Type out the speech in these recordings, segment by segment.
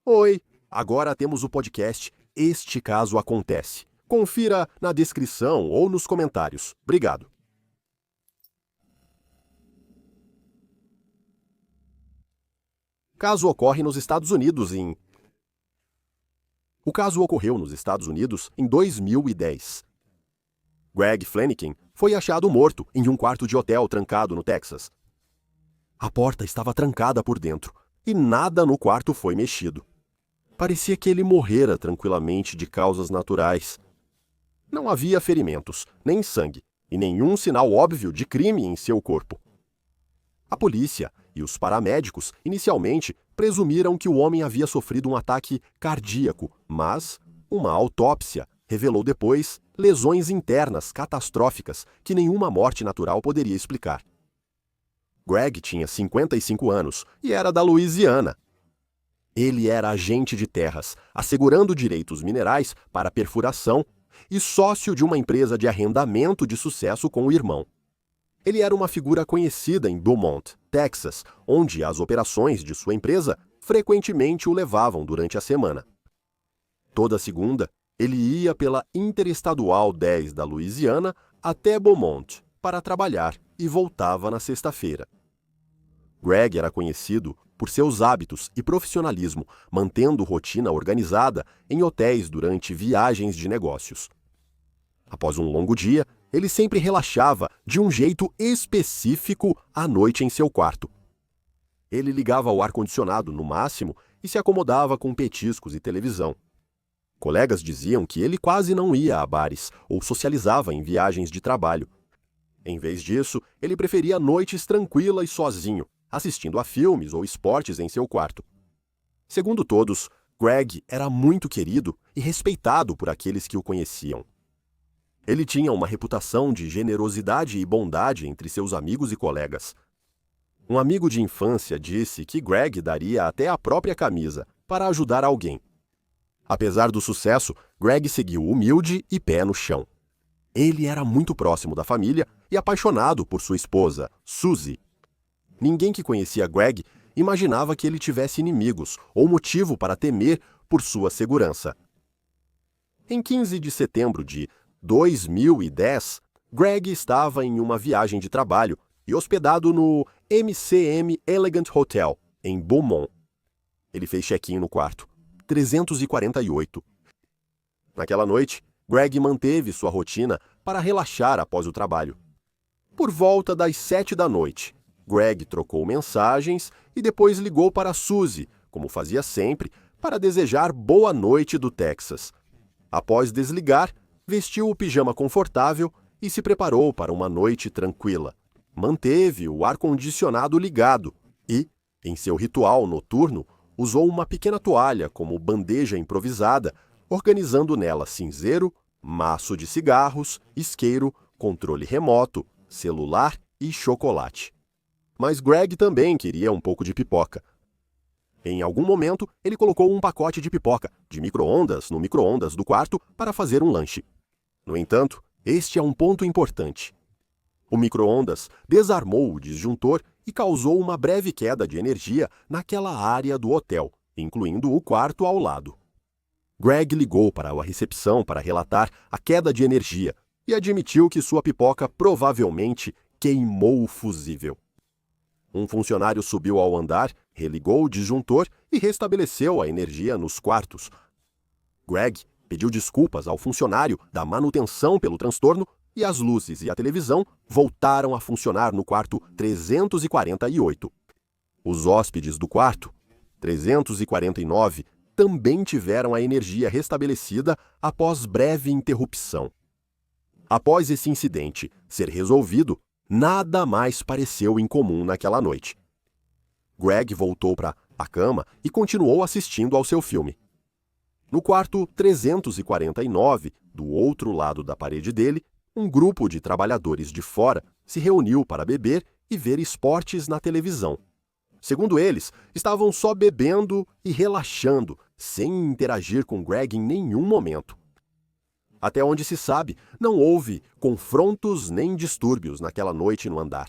Oi, agora temos o podcast Este Caso Acontece. Confira na descrição ou nos comentários. Obrigado. Caso ocorre nos Estados Unidos em... O caso ocorreu nos Estados Unidos em 2010. Greg Flanagan foi achado morto em um quarto de hotel trancado no Texas. A porta estava trancada por dentro e nada no quarto foi mexido. Parecia que ele morrera tranquilamente de causas naturais. Não havia ferimentos, nem sangue, e nenhum sinal óbvio de crime em seu corpo. A polícia e os paramédicos inicialmente presumiram que o homem havia sofrido um ataque cardíaco, mas uma autópsia revelou depois lesões internas catastróficas que nenhuma morte natural poderia explicar. Greg tinha 55 anos e era da Louisiana. Ele era agente de terras, assegurando direitos minerais para perfuração e sócio de uma empresa de arrendamento de sucesso com o irmão. Ele era uma figura conhecida em Beaumont, Texas, onde as operações de sua empresa frequentemente o levavam durante a semana. Toda segunda, ele ia pela Interestadual 10 da Louisiana até Beaumont para trabalhar e voltava na sexta-feira. Greg era conhecido por seus hábitos e profissionalismo, mantendo rotina organizada em hotéis durante viagens de negócios. Após um longo dia, ele sempre relaxava de um jeito específico à noite em seu quarto. Ele ligava o ar-condicionado no máximo e se acomodava com petiscos e televisão. Colegas diziam que ele quase não ia a bares ou socializava em viagens de trabalho. Em vez disso, ele preferia noites tranquilas e sozinho, assistindo a filmes ou esportes em seu quarto. Segundo todos, Greg era muito querido e respeitado por aqueles que o conheciam. Ele tinha uma reputação de generosidade e bondade entre seus amigos e colegas. Um amigo de infância disse que Greg daria até a própria camisa para ajudar alguém. Apesar do sucesso, Greg seguiu humilde e pé no chão. Ele era muito próximo da família e apaixonado por sua esposa, Suzy. Ninguém que conhecia Greg imaginava que ele tivesse inimigos ou motivo para temer por sua segurança. Em 15 de setembro de 2010, Greg estava em uma viagem de trabalho e hospedado no MCM Elegant Hotel, em Beaumont. Ele fez check-in no quarto 348. Naquela noite, Greg manteve sua rotina para relaxar após o trabalho. Por volta das 7 da noite, Greg trocou mensagens e depois ligou para Suzy, como fazia sempre, para desejar boa noite do Texas. Após desligar, vestiu o pijama confortável e se preparou para uma noite tranquila. Manteve o ar-condicionado ligado e, em seu ritual noturno, usou uma pequena toalha como bandeja improvisada, organizando nela cinzeiro, maço de cigarros, isqueiro, controle remoto, celular e chocolate. Mas Greg também queria um pouco de pipoca. Em algum momento, ele colocou um pacote de pipoca de micro-ondas no micro-ondas do quarto para fazer um lanche. No entanto, este é um ponto importante. O micro-ondas desarmou o disjuntor e causou uma breve queda de energia naquela área do hotel, incluindo o quarto ao lado. Greg ligou para a recepção para relatar a queda de energia e admitiu que sua pipoca provavelmente queimou o fusível. Um funcionário subiu ao andar, religou o disjuntor e restabeleceu a energia nos quartos. Greg pediu desculpas ao funcionário da manutenção pelo transtorno e as luzes e a televisão voltaram a funcionar no quarto 348. Os hóspedes do quarto 349 também tiveram a energia restabelecida após breve interrupção. Após esse incidente ser resolvido, nada mais pareceu incomum naquela noite. Greg voltou para a cama e continuou assistindo ao seu filme. No quarto 349, do outro lado da parede dele, um grupo de trabalhadores de fora se reuniu para beber e ver esportes na televisão. Segundo eles, estavam só bebendo e relaxando, sem interagir com Greg em nenhum momento. Até onde se sabe, não houve confrontos nem distúrbios naquela noite no andar.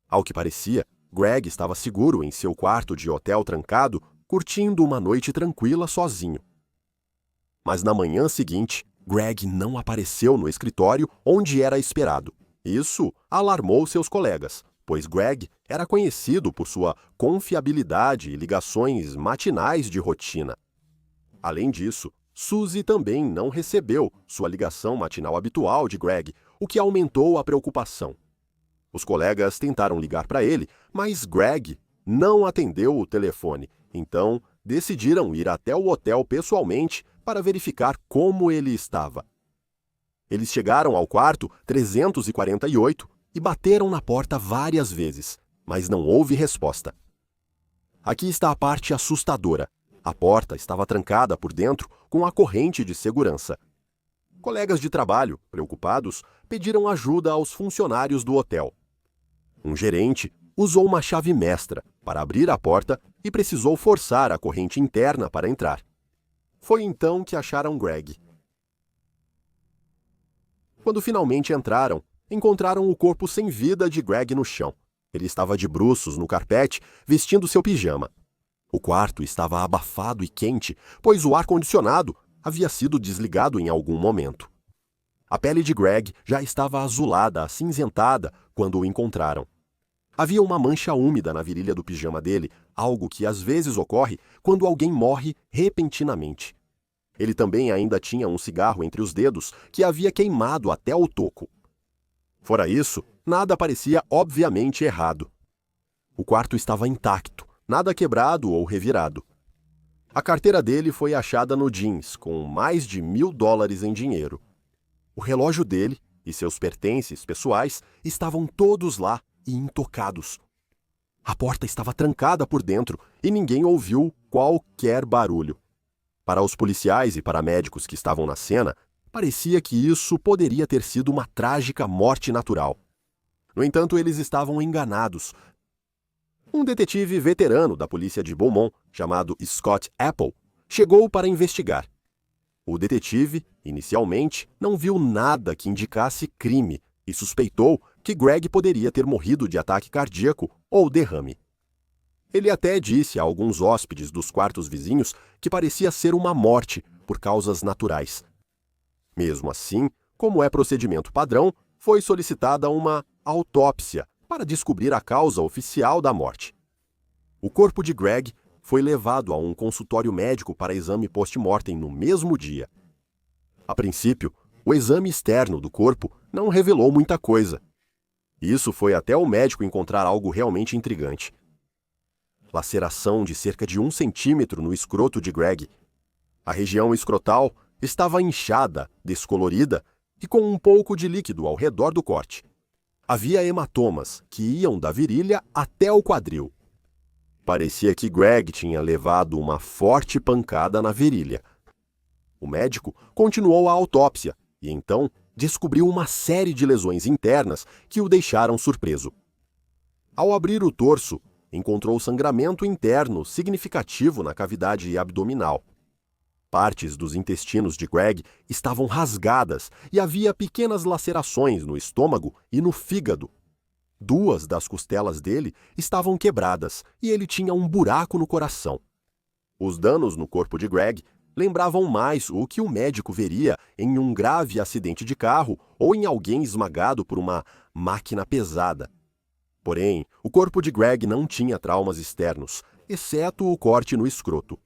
Ao que parecia, Greg estava seguro em seu quarto de hotel trancado curtindo uma noite tranquila sozinho. Mas na manhã seguinte, Greg não apareceu no escritório onde era esperado. Isso alarmou seus colegas, pois Greg era conhecido por sua confiabilidade e ligações matinais de rotina. Além disso, Suzy também não recebeu sua ligação matinal habitual de Greg, o que aumentou a preocupação. Os colegas tentaram ligar para ele, mas Greg não atendeu o telefone, então decidiram ir até o hotel pessoalmente para verificar como ele estava. Eles chegaram ao quarto 348 e bateram na porta várias vezes, mas não houve resposta. Aqui está a parte assustadora. A porta estava trancada por dentro com a corrente de segurança. Colegas de trabalho, preocupados, pediram ajuda aos funcionários do hotel. Um gerente usou uma chave mestra para abrir a porta e precisou forçar a corrente interna para entrar. Foi então que acharam Greg. Quando finalmente encontraram o corpo sem vida de Greg no chão. Ele estava de bruços no carpete, vestindo seu pijama. O quarto estava abafado e quente, pois o ar-condicionado havia sido desligado em algum momento. A pele de Greg já estava azulada, acinzentada, quando o encontraram. Havia uma mancha úmida na virilha do pijama dele, algo que às vezes ocorre quando alguém morre repentinamente. Ele também ainda tinha um cigarro entre os dedos que havia queimado até o toco. Fora isso, nada parecia obviamente errado. O quarto estava intacto, nada quebrado ou revirado. A carteira dele foi achada no jeans, com mais de $1.000 em dinheiro. O relógio dele e seus pertences pessoais estavam todos lá e intocados. A porta estava trancada por dentro e ninguém ouviu qualquer barulho. Para os policiais e paramédicos que estavam na cena, parecia que isso poderia ter sido uma trágica morte natural. No entanto, eles estavam enganados. Um detetive veterano da polícia de Beaumont, chamado Scott Apple, chegou para investigar. O detetive, inicialmente, não viu nada que indicasse crime e suspeitou que Greg poderia ter morrido de ataque cardíaco ou derrame. Ele até disse a alguns hóspedes dos quartos vizinhos que parecia ser uma morte por causas naturais. Mesmo assim, como é procedimento padrão, foi solicitada uma autópsia para descobrir a causa oficial da morte. O corpo de Greg foi levado a um consultório médico para exame post-mortem no mesmo dia. A princípio, o exame externo do corpo não revelou muita coisa. Isso foi até o médico encontrar algo realmente intrigante. Laceração de cerca de 1 centímetro no escroto de Greg. A região escrotal estava inchada, descolorida e com um pouco de líquido ao redor do corte. Havia hematomas que iam da virilha até o quadril. Parecia que Greg tinha levado uma forte pancada na virilha. O médico continuou a autópsia e então descobriu uma série de lesões internas que o deixaram surpreso. Ao abrir o torso, encontrou sangramento interno significativo na cavidade abdominal. Partes dos intestinos de Greg estavam rasgadas e havia pequenas lacerações no estômago e no fígado. 2 das costelas dele estavam quebradas e ele tinha um buraco no coração. Os danos no corpo de Greg lembravam mais o que o médico veria em um grave acidente de carro ou em alguém esmagado por uma máquina pesada. Porém, o corpo de Greg não tinha traumas externos, exceto o corte no escroto.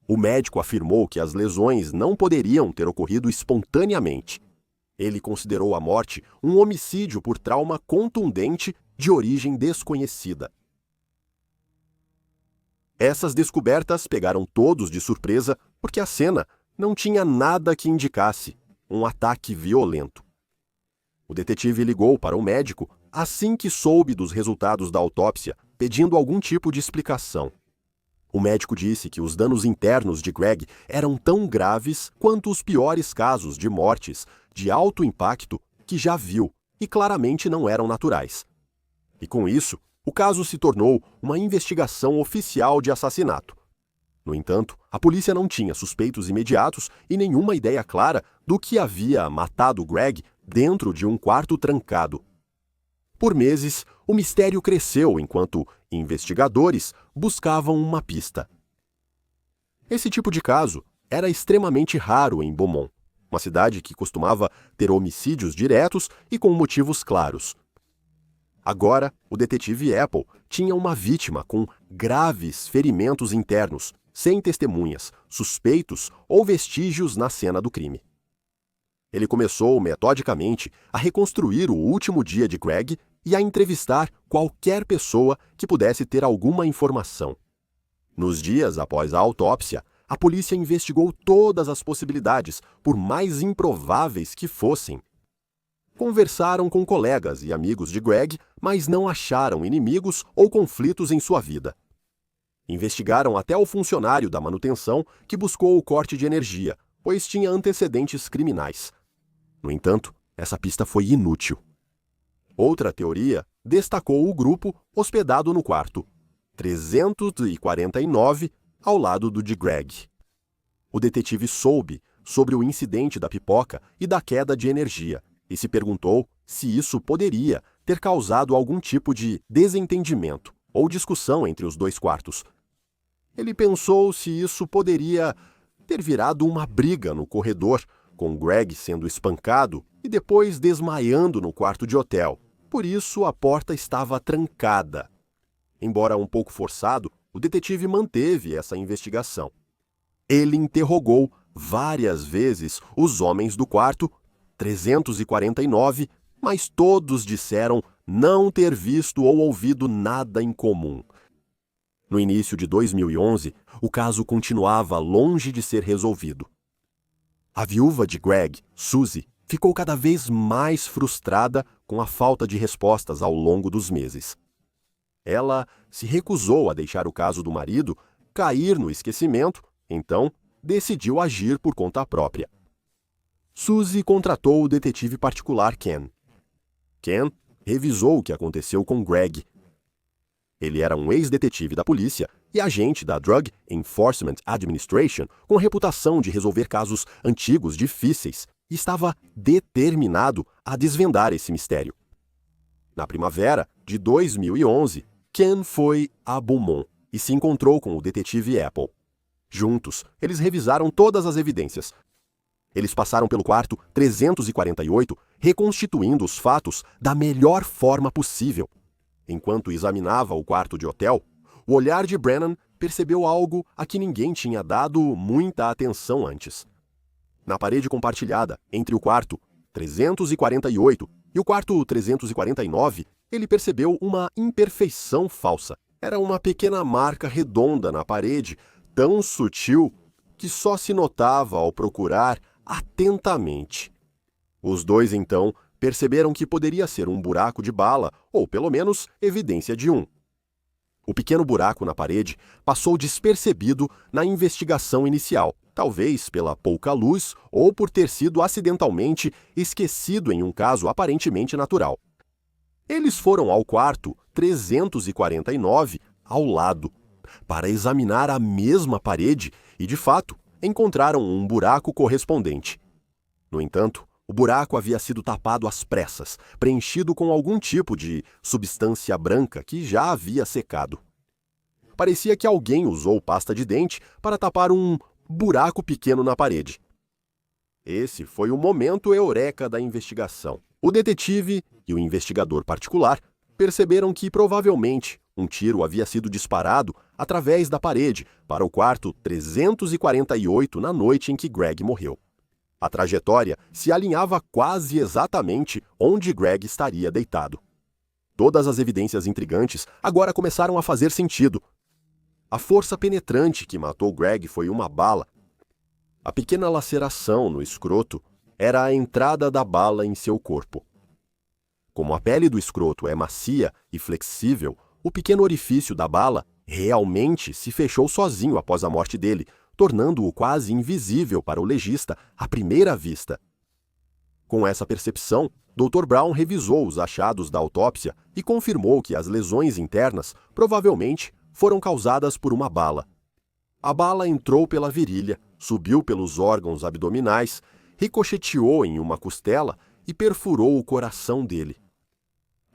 O médico afirmou que as lesões não poderiam ter ocorrido espontaneamente. Ele considerou a morte um homicídio por trauma contundente de origem desconhecida. Essas descobertas pegaram todos de surpresa porque a cena não tinha nada que indicasse um ataque violento. O detetive ligou para o médico assim que soube dos resultados da autópsia, pedindo algum tipo de explicação. O médico disse que os danos internos de Greg eram tão graves quanto os piores casos de mortes de alto impacto que já viu e claramente não eram naturais. E com isso, o caso se tornou uma investigação oficial de assassinato. No entanto, a polícia não tinha suspeitos imediatos e nenhuma ideia clara do que havia matado Greg dentro de um quarto trancado. Por meses, o mistério cresceu enquanto investigadores buscavam uma pista. Esse tipo de caso era extremamente raro em Beaumont, uma cidade que costumava ter homicídios diretos e com motivos claros. Agora, o detetive Apple tinha uma vítima com graves ferimentos internos, sem testemunhas, suspeitos ou vestígios na cena do crime. Ele começou metodicamente a reconstruir o último dia de Greg e a entrevistar qualquer pessoa que pudesse ter alguma informação. Nos dias após a autópsia, a polícia investigou todas as possibilidades, por mais improváveis que fossem. Conversaram com colegas e amigos de Greg, mas não acharam inimigos ou conflitos em sua vida. Investigaram até o funcionário da manutenção que buscou o corte de energia, pois tinha antecedentes criminais. No entanto, essa pista foi inútil. Outra teoria destacou o grupo hospedado no quarto 349, ao lado do de Greg. O detetive soube sobre o incidente da pipoca e da queda de energia e se perguntou se isso poderia ter causado algum tipo de desentendimento ou discussão entre os dois quartos. Ele pensou se isso poderia ter virado uma briga no corredor, com Greg sendo espancado e depois desmaiando no quarto de hotel. Por isso, a porta estava trancada. Embora um pouco forçado, o detetive manteve essa investigação. Ele interrogou várias vezes os homens do quarto 349, mas todos disseram não ter visto ou ouvido nada em comum. No início de 2011, o caso continuava longe de ser resolvido. A viúva de Greg, Suzy, ficou cada vez mais frustrada com a falta de respostas ao longo dos meses. Ela se recusou a deixar o caso do marido cair no esquecimento, então decidiu agir por conta própria. Suzy contratou o detetive particular Ken. Ken revisou o que aconteceu com Greg. Ele era um ex-detetive da polícia e agente da Drug Enforcement Administration com reputação de resolver casos antigos difíceis e estava determinado a desvendar esse mistério. Na primavera de 2011, Ken foi a Beaumont e se encontrou com o detetive Apple. Juntos, eles revisaram todas as evidências. Eles passaram pelo quarto 348, reconstituindo os fatos da melhor forma possível. Enquanto examinava o quarto de hotel, o olhar de Brennan percebeu algo a que ninguém tinha dado muita atenção antes. Na parede compartilhada entre o quarto 348 e o quarto 349, ele percebeu uma imperfeição falsa. Era uma pequena marca redonda na parede, tão sutil que só se notava ao procurar atentamente. Os dois, então, perceberam que poderia ser um buraco de bala, ou pelo menos evidência de um. O pequeno buraco na parede passou despercebido na investigação inicial, talvez pela pouca luz ou por ter sido acidentalmente esquecido em um caso aparentemente natural. Eles foram ao quarto 349 ao lado, para examinar a mesma parede e, de fato, encontraram um buraco correspondente. No entanto, o buraco havia sido tapado às pressas, preenchido com algum tipo de substância branca que já havia secado. Parecia que alguém usou pasta de dente para tapar um buraco pequeno na parede. Esse foi o momento eureka da investigação. O detetive e o investigador particular perceberam que provavelmente um tiro havia sido disparado através da parede para o quarto 348 na noite em que Greg morreu. A trajetória se alinhava quase exatamente onde Greg estaria deitado. Todas as evidências intrigantes agora começaram a fazer sentido. A força penetrante que matou Greg foi uma bala. A pequena laceração no escroto era a entrada da bala em seu corpo. Como a pele do escroto é macia e flexível, o pequeno orifício da bala realmente se fechou sozinho após a morte dele, tornando-o quase invisível para o legista à primeira vista. Com essa percepção, Dr. Brown revisou os achados da autópsia e confirmou que as lesões internas provavelmente foram causadas por uma bala. A bala entrou pela virilha, subiu pelos órgãos abdominais, ricocheteou em uma costela e perfurou o coração dele.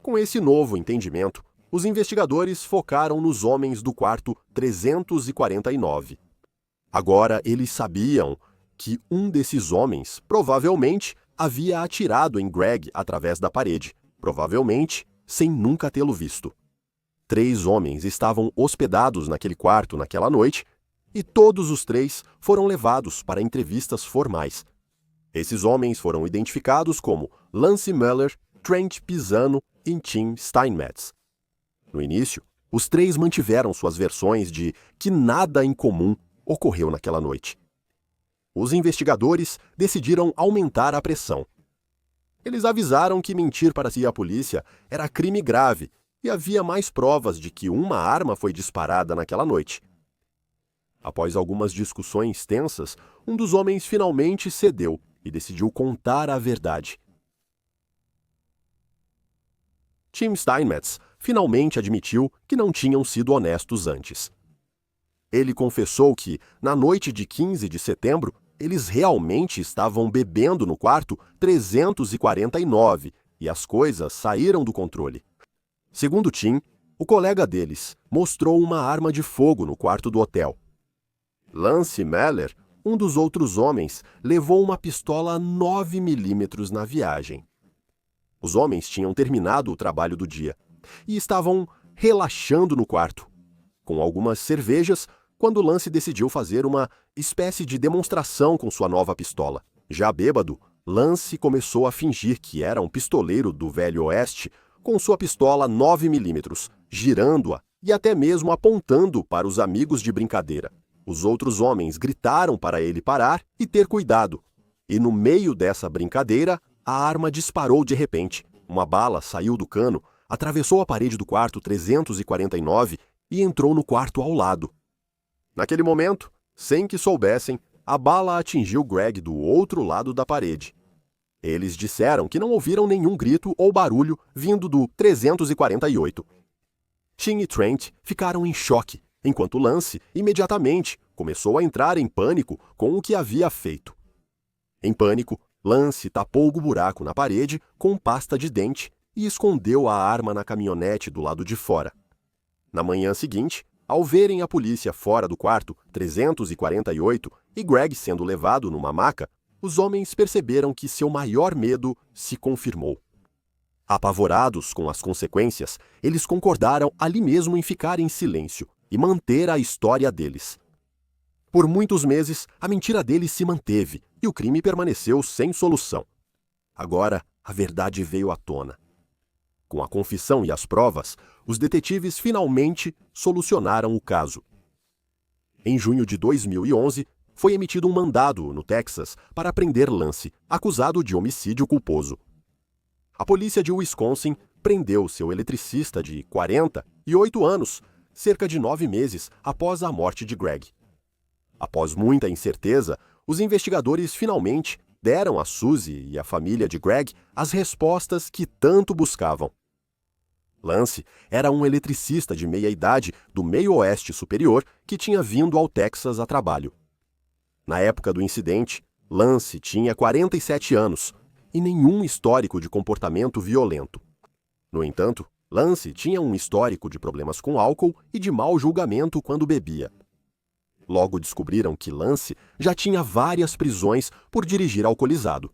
Com esse novo entendimento, os investigadores focaram nos homens do quarto 349. Agora eles sabiam que um desses homens provavelmente havia atirado em Greg através da parede, provavelmente sem nunca tê-lo visto. 3 homens estavam hospedados naquele quarto naquela noite e todos os 3 foram levados para entrevistas formais. Esses homens foram identificados como Lance Mueller, Trent Pisano e Tim Steinmetz. No início, os 3 mantiveram suas versões de que nada incomum ocorreu naquela noite. Os investigadores decidiram aumentar a pressão. Eles avisaram que mentir para a polícia era crime grave e havia mais provas de que uma arma foi disparada naquela noite. Após algumas discussões tensas, um dos homens finalmente cedeu e decidiu contar a verdade. Tim Steinmetz finalmente admitiu que não tinham sido honestos antes. Ele confessou que, na noite de 15 de setembro, eles realmente estavam bebendo no quarto 349 e as coisas saíram do controle. Segundo Tim, o colega deles mostrou uma arma de fogo no quarto do hotel. Lance Mueller, um dos outros homens, levou uma pistola 9mm na viagem. Os homens tinham terminado o trabalho do dia e estavam relaxando no quarto, com algumas cervejas, quando Lance decidiu fazer uma espécie de demonstração com sua nova pistola. Já bêbado, Lance começou a fingir que era um pistoleiro do Velho Oeste com sua pistola 9mm, girando-a e até mesmo apontando para os amigos de brincadeira. Os outros homens gritaram para ele parar e ter cuidado. E no meio dessa brincadeira, a arma disparou de repente. Uma bala saiu do cano, atravessou a parede do quarto 349 e entrou no quarto ao lado. Naquele momento, sem que soubessem, a bala atingiu Greg do outro lado da parede. Eles disseram que não ouviram nenhum grito ou barulho vindo do 348. Tim e Trent ficaram em choque, enquanto Lance, imediatamente, começou a entrar em pânico com o que havia feito. Em pânico, Lance tapou o buraco na parede com pasta de dente e escondeu a arma na caminhonete do lado de fora. Na manhã seguinte, ao verem a polícia fora do quarto 348 e Greg sendo levado numa maca, os homens perceberam que seu maior medo se confirmou. Apavorados com as consequências, eles concordaram ali mesmo em ficar em silêncio e manter a história deles. Por muitos meses, a mentira deles se manteve e o crime permaneceu sem solução. Agora, a verdade veio à tona. Com a confissão e as provas, os detetives finalmente solucionaram o caso. Em junho de 2011, foi emitido um mandado no Texas para prender Lance, acusado de homicídio culposo. A polícia de Wisconsin prendeu seu eletricista de 48 anos, cerca de 9 meses após a morte de Greg. Após muita incerteza, os investigadores finalmente deram a Suzy e à família de Greg as respostas que tanto buscavam. Lance era um eletricista de meia-idade do meio-oeste superior que tinha vindo ao Texas a trabalho. Na época do incidente, Lance tinha 47 anos e nenhum histórico de comportamento violento. No entanto, Lance tinha um histórico de problemas com álcool e de mau julgamento quando bebia. Logo descobriram que Lance já tinha várias prisões por dirigir alcoolizado.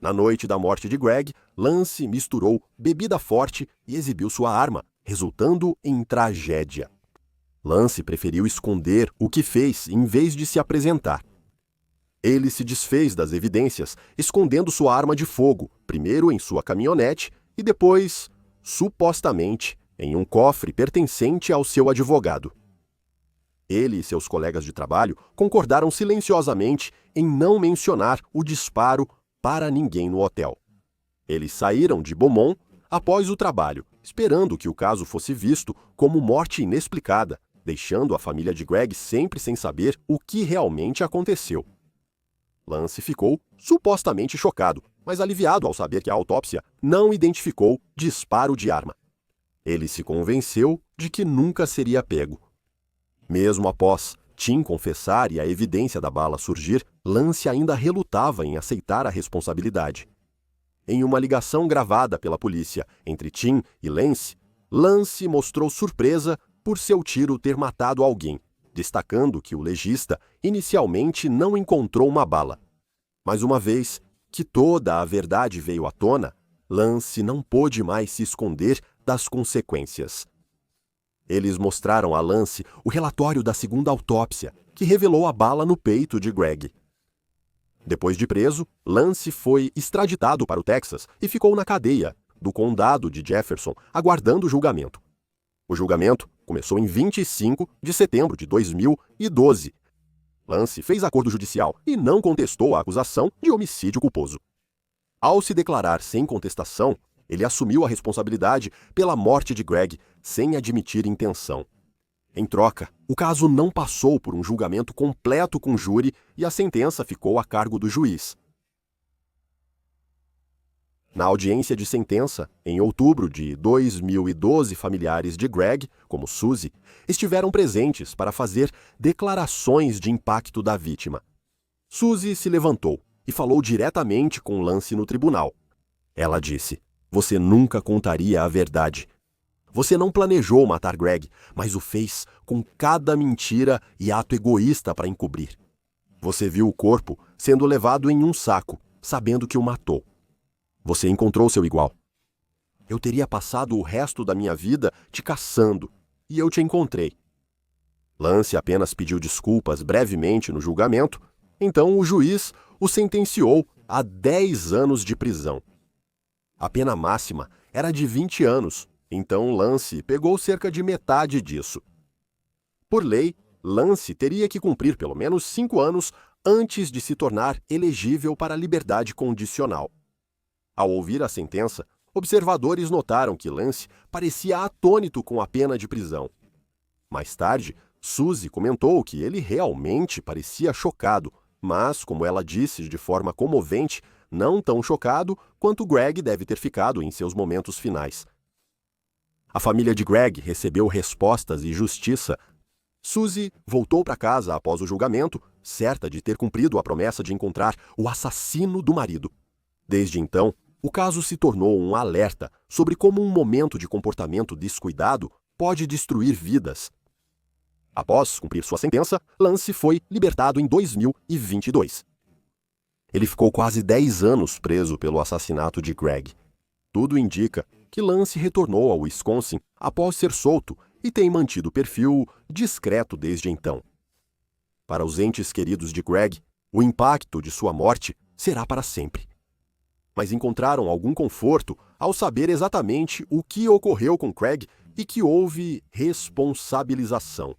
Na noite da morte de Greg, Lance misturou bebida forte e exibiu sua arma, resultando em tragédia. Lance preferiu esconder o que fez em vez de se apresentar. Ele se desfez das evidências, escondendo sua arma de fogo, primeiro em sua caminhonete e depois, supostamente, em um cofre pertencente ao seu advogado. Ele e seus colegas de trabalho concordaram silenciosamente em não mencionar o disparo para ninguém no hotel. Eles saíram de Beaumont após o trabalho, esperando que o caso fosse visto como morte inexplicada, deixando a família de Greg sempre sem saber o que realmente aconteceu. Lance ficou supostamente chocado, mas aliviado ao saber que a autópsia não identificou disparo de arma. Ele se convenceu de que nunca seria pego. Mesmo após Tim confessar e a evidência da bala surgir, Lance ainda relutava em aceitar a responsabilidade. Em uma ligação gravada pela polícia entre Tim e Lance, Lance mostrou surpresa por seu tiro ter matado alguém, destacando que o legista inicialmente não encontrou uma bala. Mas uma vez que toda a verdade veio à tona, Lance não pôde mais se esconder das consequências. Eles mostraram a Lance o relatório da segunda autópsia, que revelou a bala no peito de Greg. Depois de preso, Lance foi extraditado para o Texas e ficou na cadeia do condado de Jefferson, aguardando o julgamento. O julgamento começou em 25 de setembro de 2012. Lance fez acordo judicial e não contestou a acusação de homicídio culposo. Ao se declarar sem contestação, ele assumiu a responsabilidade pela morte de Greg sem admitir intenção. Em troca, o caso não passou por um julgamento completo com júri e a sentença ficou a cargo do juiz. Na audiência de sentença, em outubro de 2012, familiares de Greg, como Suzy, estiveram presentes para fazer declarações de impacto da vítima. Suzy se levantou e falou diretamente com Lance no tribunal. Ela disse: "Você nunca contaria a verdade. Você não planejou matar Greg, mas o fez com cada mentira e ato egoísta para encobrir. Você viu o corpo sendo levado em um saco, sabendo que o matou. Você encontrou seu igual. Eu teria passado o resto da minha vida te caçando, e eu te encontrei." Lance apenas pediu desculpas brevemente no julgamento, então o juiz o sentenciou a 10 anos de prisão. A pena máxima era de 20 anos, então Lance pegou cerca de metade disso. Por lei, Lance teria que cumprir pelo menos 5 anos antes de se tornar elegível para a liberdade condicional. Ao ouvir a sentença, observadores notaram que Lance parecia atônito com a pena de prisão. Mais tarde, Suzy comentou que ele realmente parecia chocado, mas, como ela disse de forma comovente, não tão chocado quanto Greg deve ter ficado em seus momentos finais. A família de Greg recebeu respostas e justiça. Suzy voltou para casa após o julgamento, certa de ter cumprido a promessa de encontrar o assassino do marido. Desde então, o caso se tornou um alerta sobre como um momento de comportamento descuidado pode destruir vidas. Após cumprir sua sentença, Lance foi libertado em 2022. Ele ficou quase 10 anos preso pelo assassinato de Greg. Tudo indica que Lance retornou ao Wisconsin após ser solto e tem mantido o perfil discreto desde então. Para os entes queridos de Greg, o impacto de sua morte será para sempre. Mas encontraram algum conforto ao saber exatamente o que ocorreu com Craig e que houve responsabilização.